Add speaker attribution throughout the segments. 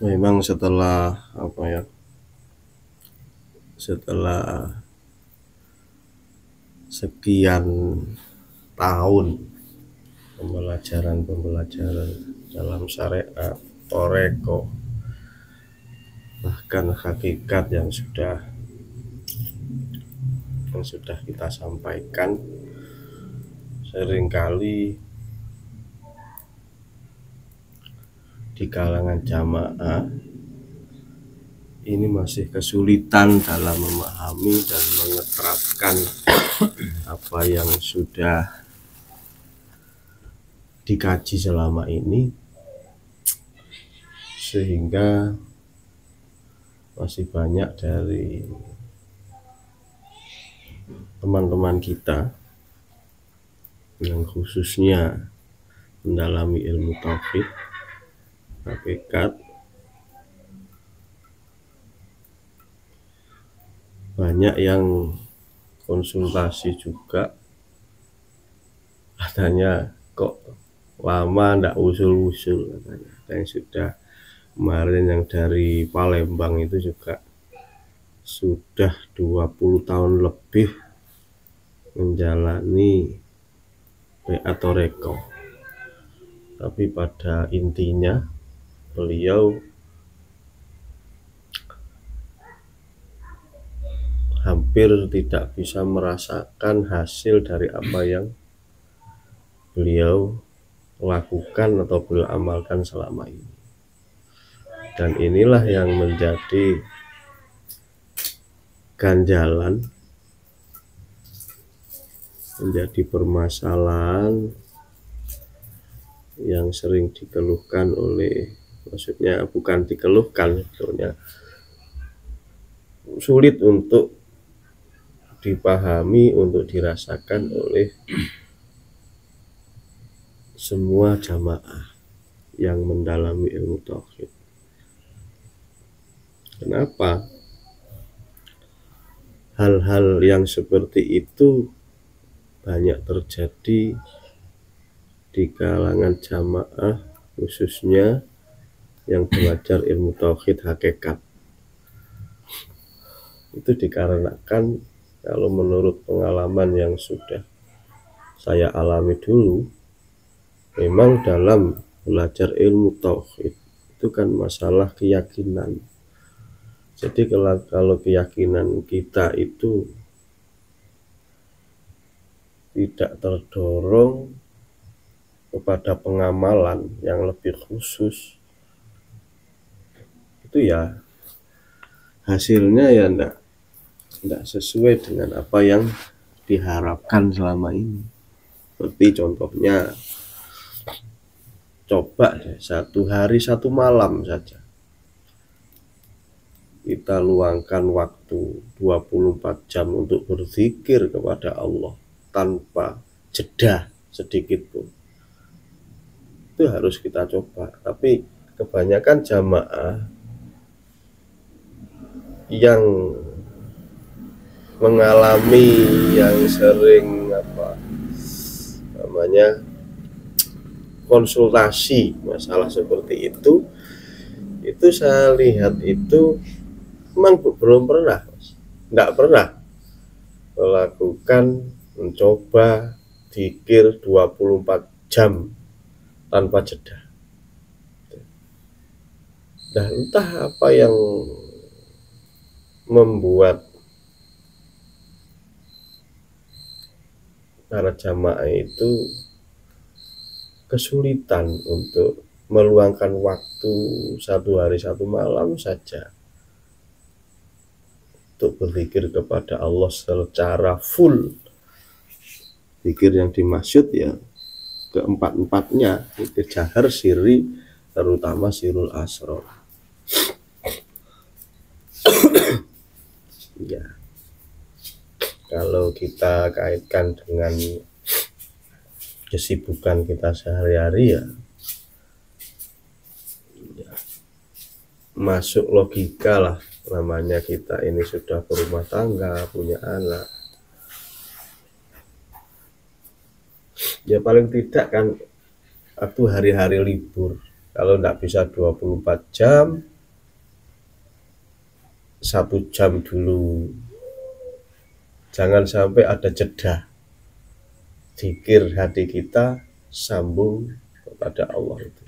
Speaker 1: Memang setelah setelah sekian tahun pembelajaran dalam syariat, toreko, bahkan hakikat yang sudah kita sampaikan, seringkali di kalangan jamaah ini masih kesulitan dalam memahami dan menerapkan apa yang sudah dikaji selama ini, sehingga masih banyak dari teman-teman kita yang khususnya mendalami ilmu tauhid, hakikat, banyak yang konsultasi juga, katanya kok lama ndak usul-usul, katanya. Yang sudah kemarin yang dari Palembang itu juga sudah 20 tahun lebih menjalani Toreko, tapi pada intinya beliau hampir tidak bisa merasakan hasil dari apa yang beliau lakukan atau beliau amalkan selama ini. Dan inilah yang menjadi ganjalan, menjadi permasalahan yang sering dikeluhkan oleh, maksudnya bukan dikeluhkan, sebetulnya sulit untuk dipahami, untuk dirasakan oleh semua jamaah yang mendalami ilmu tauhid. Kenapa? Hal-hal yang seperti itu banyak terjadi di kalangan jamaah, khususnya yang belajar ilmu tauhid hakikat. Itu dikarenakan, kalau menurut pengalaman yang sudah saya alami dulu, memang dalam belajar ilmu tauhid itu kan masalah keyakinan. Jadi kalau keyakinan kita itu tidak terdorong kepada pengamalan yang lebih khusus, itu ya hasilnya ya enggak sesuai dengan apa yang diharapkan selama ini. Seperti contohnya, coba deh 1 hari 1 malam saja kita luangkan waktu 24 jam untuk berzikir kepada Allah tanpa jeda sedikit pun. Itu harus kita coba. Tapi kebanyakan jamaah yang mengalami, yang sering konsultasi masalah seperti itu saya lihat itu memang belum pernah, enggak pernah melakukan, mencoba zikir 24 jam tanpa jeda. Nah, entah apa yang membuat para jamaah itu kesulitan untuk meluangkan waktu 1 hari 1 malam saja untuk berzikir kepada Allah secara full. Zikir yang dimaksud ya keempat-empatnya, zikir jahar, sirri, terutama sirul asrar. Ya, kalau kita kaitkan dengan kesibukan kita sehari-hari, ya masuk logika lah, namanya kita ini sudah berumah tangga, punya anak, ya paling tidak kan waktu hari-hari libur, kalau tidak bisa 24 jam 1 jam dulu, jangan sampai ada jeda. Zikir hati kita sambung kepada Allah itu.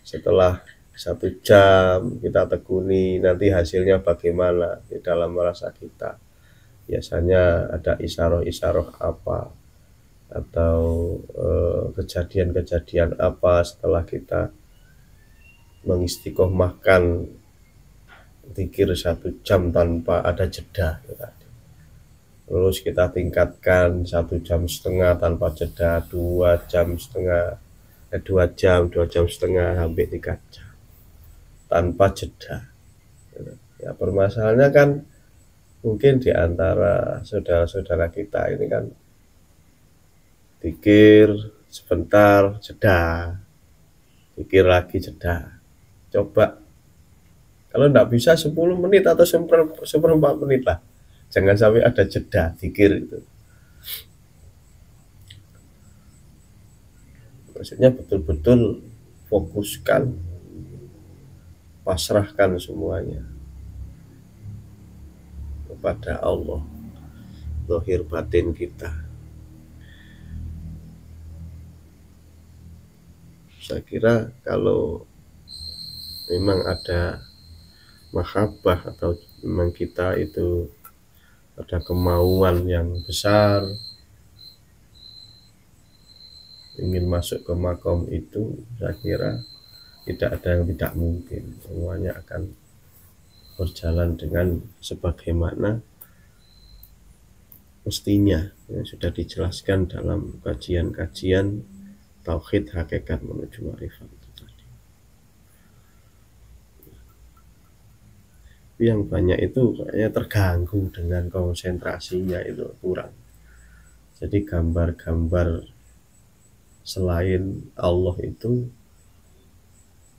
Speaker 1: Setelah 1 jam kita tekuni, nanti hasilnya bagaimana di dalam rasa kita. Biasanya ada isyarah-isyarah apa, atau kejadian-kejadian apa setelah kita mengistiqomahkan zikir 1 jam tanpa ada jeda. Terus kita tingkatkan 1,5 jam tanpa jeda, 2,5 jam, 2 jam setengah sampai 3 jam tanpa jeda. Ya, permasalahannya kan mungkin di antara saudara-saudara kita ini kan pikir sebentar jeda, pikir lagi jeda. Coba kalau enggak bisa 10 menit atau seperempat menit lah, jangan sampai ada jeda pikir itu. Maksudnya betul-betul fokuskan, pasrahkan semuanya kepada Allah, zahir batin kita. Saya kira kalau memang ada mahabbah atau memang kita itu ada kemauan yang besar ingin masuk ke makom itu, saya kira tidak ada yang tidak mungkin. Semuanya akan berjalan dengan sebagaimana mestinya, yang sudah dijelaskan dalam kajian-kajian tauhid hakikat menuju ma'rifat itu tadi. Yang banyak itu kayaknya terganggu dengan konsentrasinya, itu kurang. Jadi gambar-gambar selain Allah itu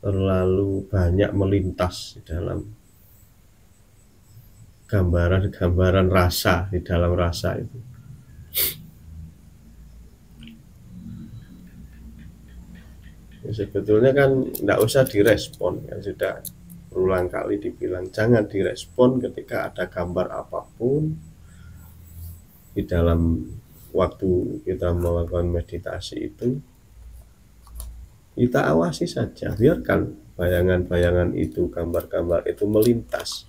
Speaker 1: terlalu banyak melintas di dalam gambaran-gambaran rasa, di dalam rasa itu. Ya, sebetulnya kan tidak usah direspon, kan sudah berulang kali dibilang jangan direspon ketika ada gambar apapun di dalam waktu kita melakukan meditasi itu. Kita awasi saja, biarkan bayangan-bayangan itu, gambar-gambar itu melintas.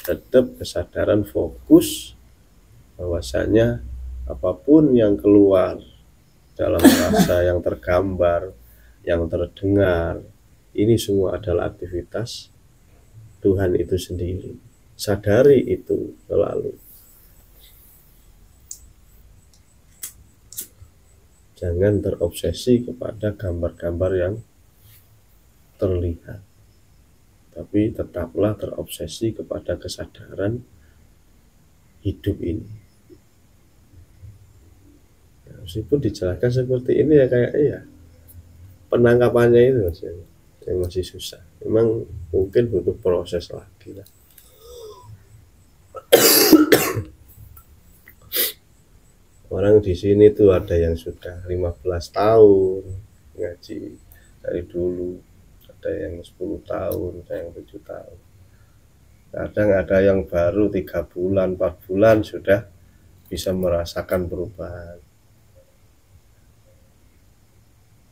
Speaker 1: Tetap kesadaran fokus bahwasanya apapun yang keluar dalam rasa, yang tergambar, yang terdengar, ini semua adalah aktivitas Tuhan itu sendiri. Sadari itu selalu. Jangan terobsesi kepada gambar-gambar yang terlihat, tapi tetaplah terobsesi kepada kesadaran hidup ini. Ya, meskipun dijelaskan seperti ini ya kayak penangkapannya itu masih susah. Memang mungkin butuh proses lagi lah. Orang di sini tuh ada yang sudah 15 tahun ngaji dari dulu, ada yang 10 tahun, ada yang 7 tahun. Kadang ada yang baru 3 bulan, 4 bulan sudah bisa merasakan perubahan.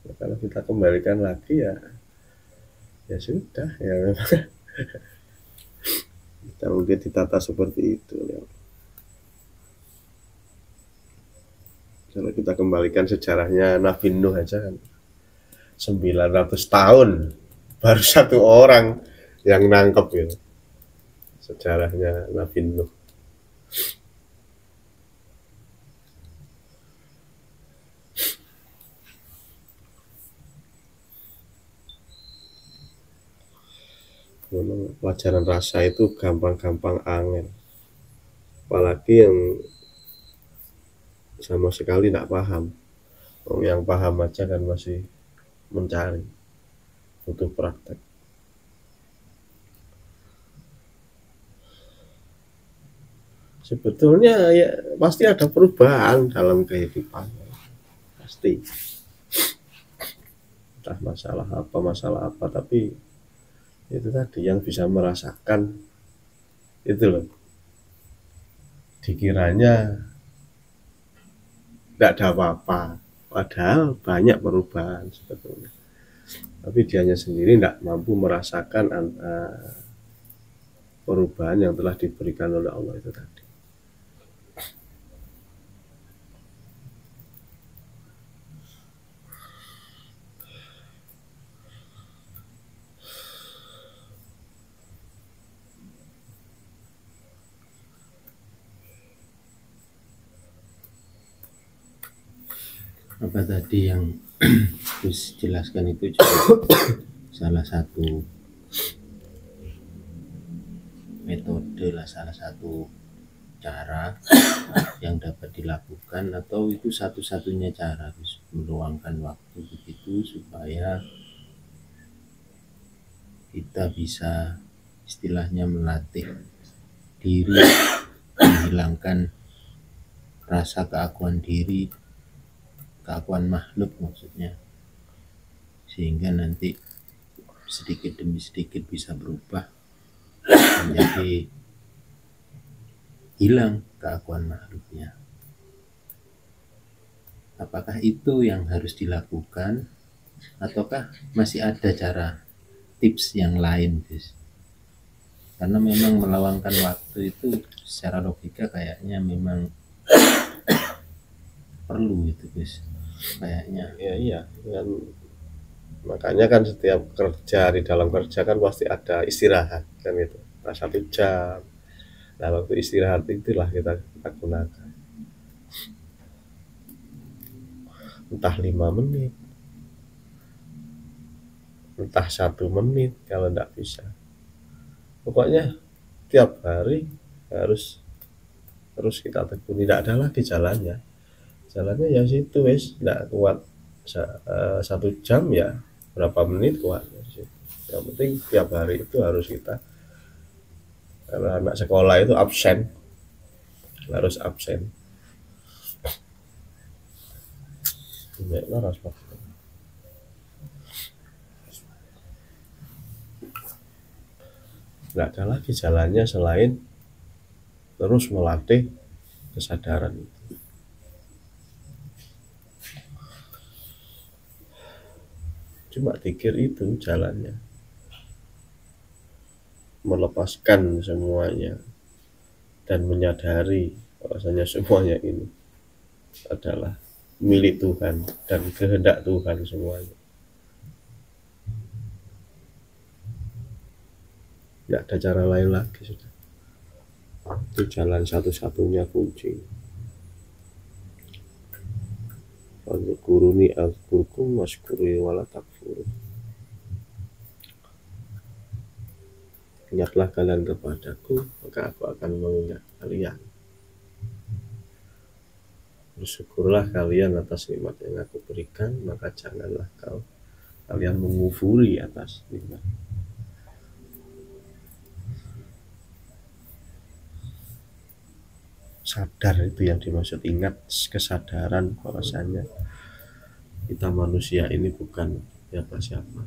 Speaker 1: Nah, kalau kita kembalikan lagi ya sudah, ya memang kita mungkin ditata seperti itu ya. Kalau kita kembalikan sejarahnya Nabi Nuh aja kan 900 tahun baru 1 orang yang nangkep gitu. Sejarahnya Nabi Nuh. Memang pelajaran rasa itu gampang-gampang angin. Apalagi yang sama sekali tidak paham. Yang paham aja kan masih mencari, butuh praktek. Sebetulnya ya pasti ada perubahan dalam kehidupan, pasti. Entah masalah apa, tapi itu tadi yang bisa merasakan Itu loh, dikiranya tidak ada apa-apa, padahal banyak perubahan sebetulnya, tapi dianya sendiri tidak mampu merasakan perubahan yang telah diberikan oleh Allah itu tadi.
Speaker 2: Apa tadi yang Gus jelaskan itu juga salah satu metode lah, salah satu cara yang dapat dilakukan, atau itu satu-satunya cara Gus, meluangkan waktu begitu supaya kita bisa istilahnya melatih diri, menghilangkan rasa keakuan diri, keakuan makhluk maksudnya, sehingga nanti sedikit demi sedikit bisa berubah menjadi hilang keakuan makhluknya. Apakah itu yang harus dilakukan, ataukah masih ada cara tips yang lain, Gus? Karena memang meluangkan waktu itu secara logika kayaknya memang perlu itu, Gus, kayaknya.
Speaker 1: Ya iya kan, makanya kan setiap kerja, di dalam kerja kan pasti ada istirahat kan, itu 1 jam. Nah waktu istirahat itulah kita gunakan, entah 5 menit, entah 1 menit kalau tidak bisa. Pokoknya tiap hari harus terus kita tekuni, tidak ada lagi jalannya. Jalannya ya situ wes, tidak kuat 1 jam ya berapa menit kuat. Yang penting tiap hari itu harus kita, karena anak sekolah itu absen, harus absen. Nggak ada lagi jalannya selain terus melatih kesadaran itu. Cuma zikir itu jalannya, melepaskan semuanya dan menyadari bahwasanya semuanya ini adalah milik Tuhan dan kehendak Tuhan semuanya. Nggak ada cara lain lagi sudah. Itu jalan satu-satunya kunci. Fadhkuruni azkurkum washkuri wala takfuru. Ingatlah kalian kepadaku, maka aku akan mengingat kalian. Bersyukurlah kalian atas nikmat yang aku berikan, maka janganlah kalian mengufuri atas nikmat. Sadar itu yang dimaksud, ingat, kesadaran bahwasanya kita manusia ini bukan siapa-siapa.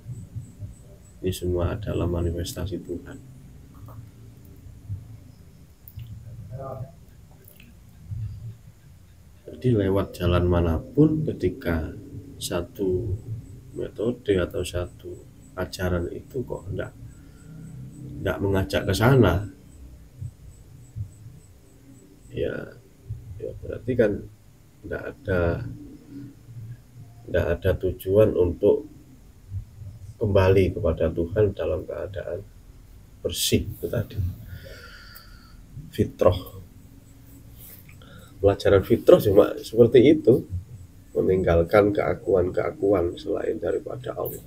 Speaker 1: Ini semua adalah manifestasi Tuhan. Jadi lewat jalan manapun, ketika satu metode atau satu ajaran itu kok enggak mengajak ke sana, ya berarti kan enggak ada tujuan untuk kembali kepada Tuhan dalam keadaan bersih. Itu tadi fitrah. Pelajaran fitrah cuma seperti itu, meninggalkan keakuan-keakuan selain daripada Allah.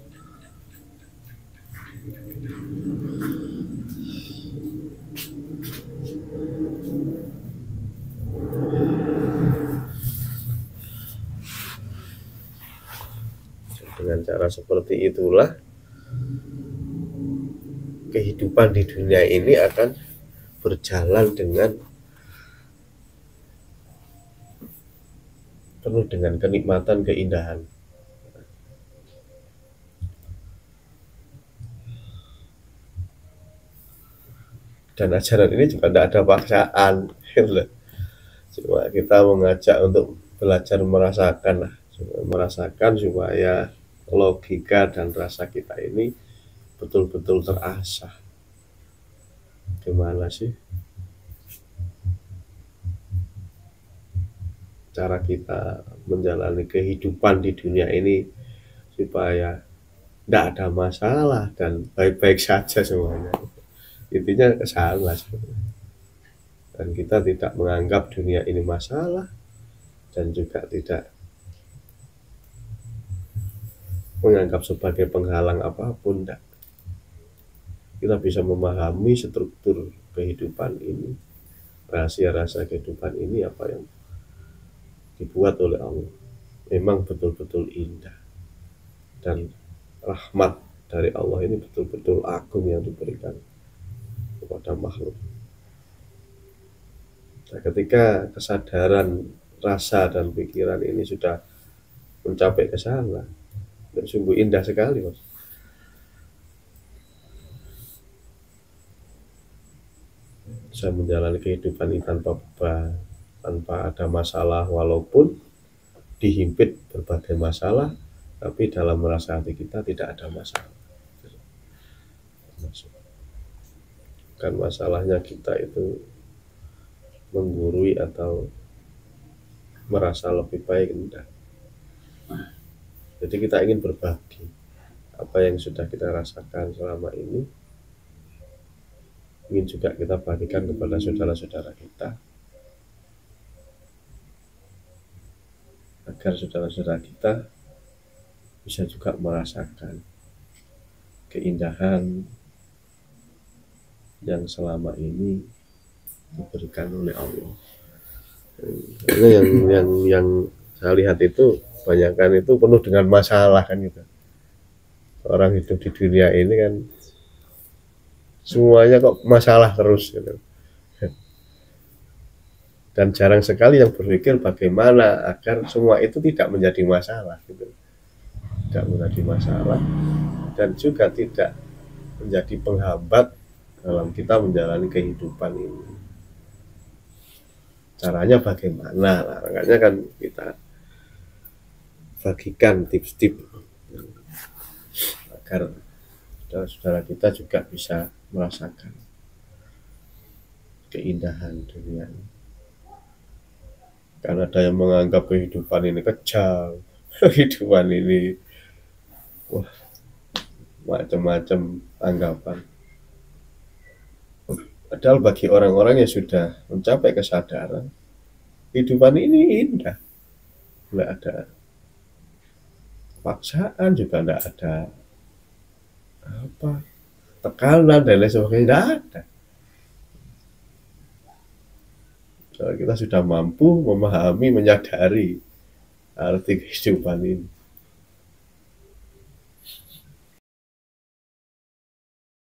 Speaker 1: Dengan cara seperti itulah kehidupan di dunia ini akan berjalan penuh dengan kenikmatan, keindahan. Dan ajaran ini juga tidak ada paksaan, cuma kita mengajak untuk belajar merasakan lah, merasakan supaya logika dan rasa kita ini betul-betul terasah. Gimana sih cara kita menjalani kehidupan di dunia ini supaya tidak ada masalah dan baik-baik saja semuanya. Intinya ke sana sebenarnya. Dan kita tidak menganggap dunia ini masalah dan juga tidak menganggap sebagai penghalang apapun. Enggak. Kita bisa memahami struktur kehidupan ini, rahasia-rahasia kehidupan ini, apa yang dibuat oleh Allah memang betul-betul indah, dan rahmat dari Allah ini betul-betul agung yang diberikan kepada makhluk. Nah, ketika kesadaran rasa dan pikiran ini sudah mencapai ke sana, sungguh indah sekali, Mas. Bisa menjalani kehidupan ini tanpa beban, tanpa ada masalah, walaupun dihimpit berbagai masalah, tapi dalam merasa hati kita tidak ada masalah. Kan masalahnya kita itu menggurui atau merasa lebih baik, enggak. Jadi kita ingin berbagi apa yang sudah kita rasakan selama ini, ingin juga kita bagikan kepada saudara-saudara kita, agar saudara-saudara kita bisa juga merasakan keindahan yang selama ini diberikan oleh Allah. Karena yang saya lihat itu kebanyakan itu penuh dengan masalah kan gitu. Orang hidup di dunia ini kan semuanya kok masalah terus gitu. Dan jarang sekali yang berpikir bagaimana agar semua itu tidak menjadi masalah gitu. Tidak menjadi masalah dan juga tidak menjadi penghambat dalam kita menjalani kehidupan ini. Caranya bagaimana? Nah, makanya kan kita bagikan tips-tips agar saudara-saudara kita juga bisa merasakan keindahan dunia ini. Karena ada yang menganggap kehidupan ini kejam, kehidupan ini wah, macam-macam anggapan. Padahal bagi orang-orang yang sudah mencapai kesadaran, kehidupan ini indah. Tidak ada paksaan, juga tidak ada tekanan dan lain sebagainya, tidak ada. Kalau kita sudah mampu memahami, menyadari arti kehidupan ini,